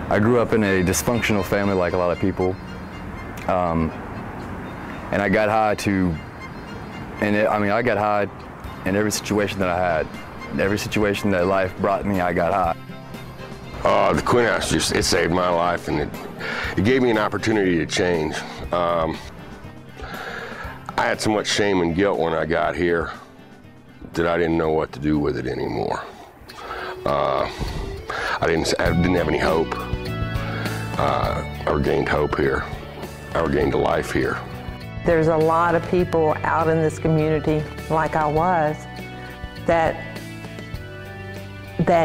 I grew up in a dysfunctional family like a lot of people. And I got high I got high in every situation that I had. Every situation that life brought me, I got high. The Quinn House, it saved my life, and it gave me an opportunity to change. I had so much shame and guilt when I got here that I didn't know what to do with it anymore. I didn't have any hope. I regained hope here. I regained a life here. There's a lot of people out in this community, like I was, that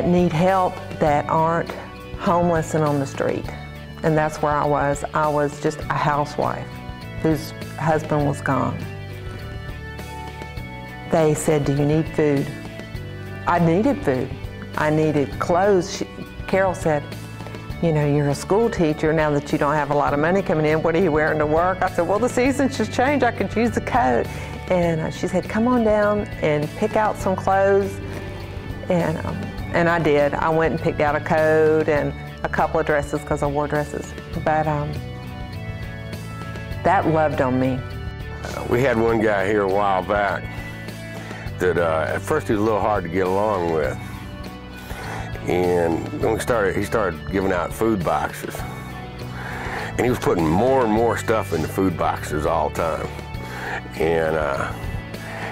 need help, that aren't homeless and on the street. And that's where I was. I was just a housewife whose husband was gone. They said, "Do you need food?" I needed food. I needed clothes. Carol said, "You know, you're a school teacher, now that you don't have a lot of money coming in, what are you wearing to work?" I said, "Well, the seasons just changed, I could use a coat." And she said, "Come on down and pick out some clothes." And I did. I went and picked out a coat and a couple of dresses, because I wore dresses. But that loved on me. We had one guy here a while back that at first he was a little hard to get along with. And when he started giving out food boxes. And he was putting more and more stuff in the food boxes all the time. And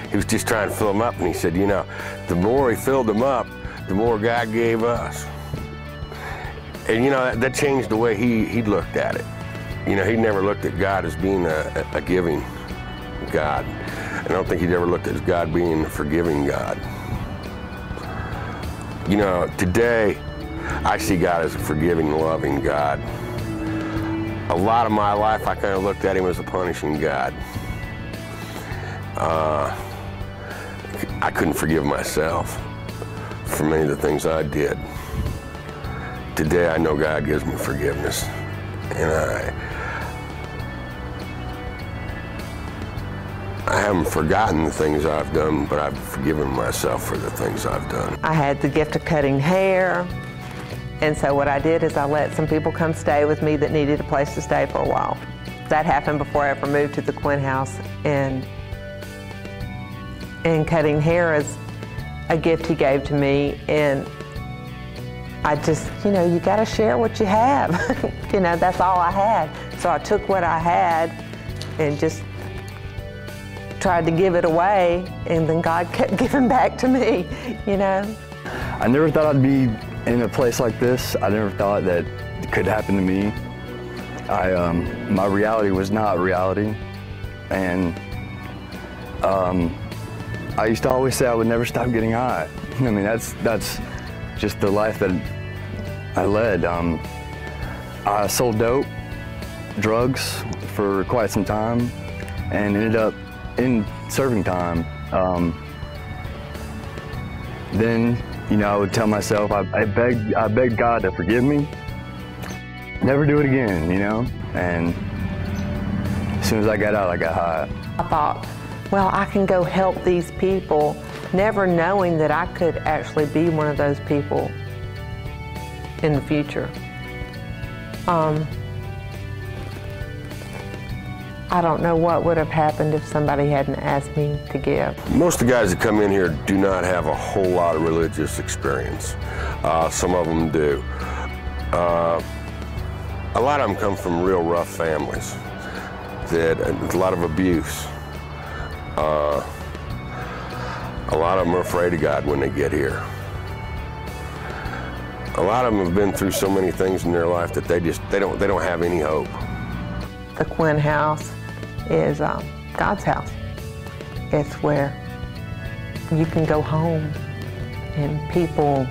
he was just trying to fill them up, and he said, you know, the more he filled them up, the more God gave us. And you know, that changed the way he looked at it. You know, he never looked at God as being a giving God. I don't think he'd ever looked at God being a forgiving God. You know, today, I see God as a forgiving, loving God. A lot of my life, I kind of looked at him as a punishing God. I couldn't forgive myself for many of the things I did. Today, I know God gives me forgiveness. And I haven't forgotten the things I've done, but I've forgiven myself for the things I've done. I had the gift of cutting hair, and so what I did is I let some people come stay with me that needed a place to stay for a while. That happened before I ever moved to the Quinn House, and cutting hair is a gift he gave to me, and I just, you know, you gotta share what you have. You know, that's all I had. So I took what I had and just tried to give it away, and then God kept giving back to me, you know. I never thought I'd be in a place like this. I never thought that it could happen to me. My reality was not reality, and I used to always say I would never stop getting high. I mean, that's just the life that I led. I sold dope, drugs for quite some time, and ended up in serving time. Then, you know, I would tell myself, I begged God to forgive me, never do it again, you know? And as soon as I got out, I got high. I thought, well, I can go help these people, never knowing that I could actually be one of those people in the future. I don't know what would have happened if somebody hadn't asked me to give. Most of the guys that come in here do not have a whole lot of religious experience. Some of them do. A lot of them come from real rough families, a lot of abuse. A lot of them are afraid of God when they get here. A lot of them have been through so many things in their life that they don't have any hope. The Quinn House is God's house. It's where you can go home and people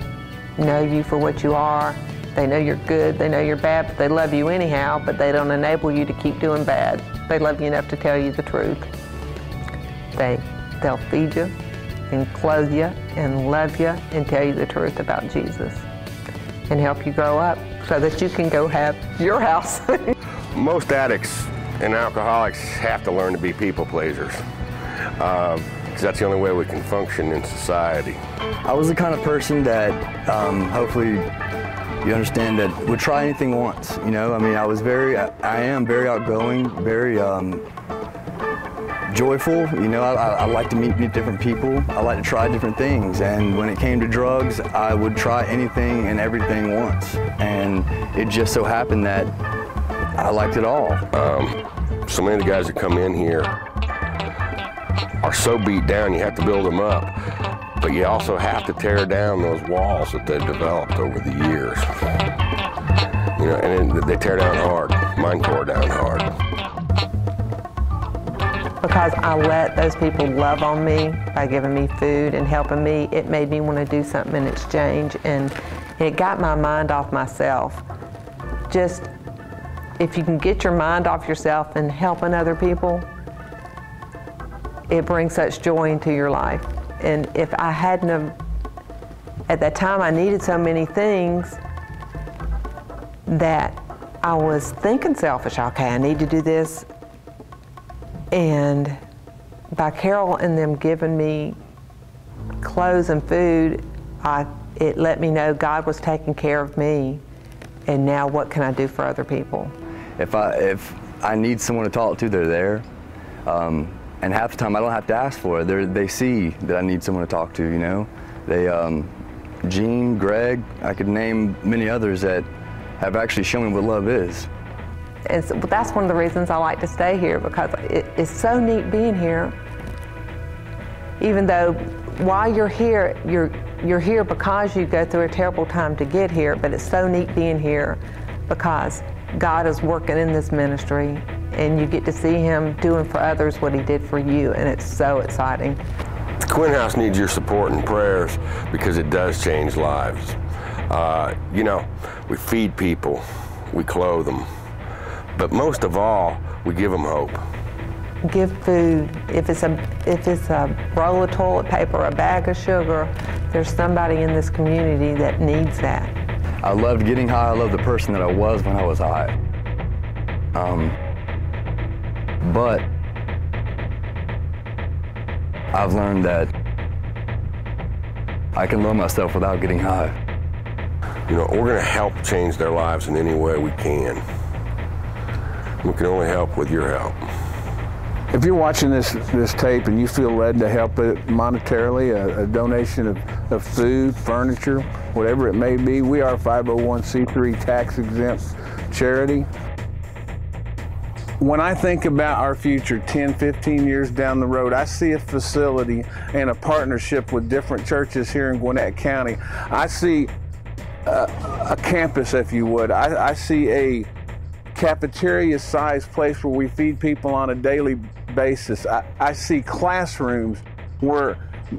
know you for what you are. They know you're good, they know you're bad, but they love you anyhow, but they don't enable you to keep doing bad. They love you enough to tell you the truth. They'll feed you and clothe you and love you and tell you the truth about Jesus and help you grow up so that you can go have your house. Most addicts and alcoholics have to learn to be people pleasers, because that's the only way we can function in society. I was the kind of person that hopefully you understand that would try anything once, you know? I mean, I am very outgoing, very joyful, you know? I like to meet different people. I like to try different things. And when it came to drugs, I would try anything and everything once. And it just so happened that I liked it all. So many of the guys that come in here are so beat down, you have to build them up. But you also have to tear down those walls that they've developed over the years. You know, and then they tear down hard. Mine tore down hard. Because I let those people love on me by giving me food and helping me, it made me want to do something in exchange, and it got my mind off myself. Just, if you can get your mind off yourself and helping other people, it brings such joy into your life. And if I hadn't have, at that time I needed so many things that I was thinking selfish, okay, I need to do this. And by Carol and them giving me clothes and food, it let me know God was taking care of me, and now what can I do for other people? If I need someone to talk to, they're there. And half the time I don't have to ask for it. They see that I need someone to talk to, you know? Gene, Greg, I could name many others that have actually shown me what love is. And so that's one of the reasons I like to stay here, because it's so neat being here. Even though while you're here, you're here because you go through a terrible time to get here, but it's so neat being here because God is working in this ministry, and you get to see Him doing for others what He did for you, and it's so exciting. The Quinn House needs your support and prayers because it does change lives. You know, we feed people, we clothe them, but most of all, we give them hope. Give food. If it's a roll of toilet paper, a bag of sugar, there's somebody in this community that needs that. I loved getting high. I loved the person that I was when I was high. But I've learned that I can love myself without getting high. You know, we're going to help change their lives in any way we can. We can only help with your help. If you're watching this tape and you feel led to help it monetarily, a donation of food, furniture, whatever it may be, we are a 501c3 tax-exempt charity. When I think about our future 10, 15 years down the road, I see a facility and a partnership with different churches here in Gwinnett County. I see a campus, if you would. I see a cafeteria-sized place where we feed people on a daily basis. I see classrooms where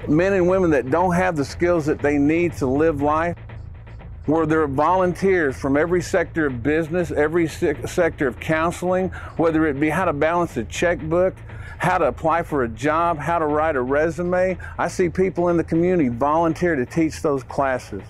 men and women that don't have the skills that they need to live life, where there are volunteers from every sector of business, every sector of counseling, whether it be how to balance a checkbook, how to apply for a job, how to write a resume. I see people in the community volunteer to teach those classes.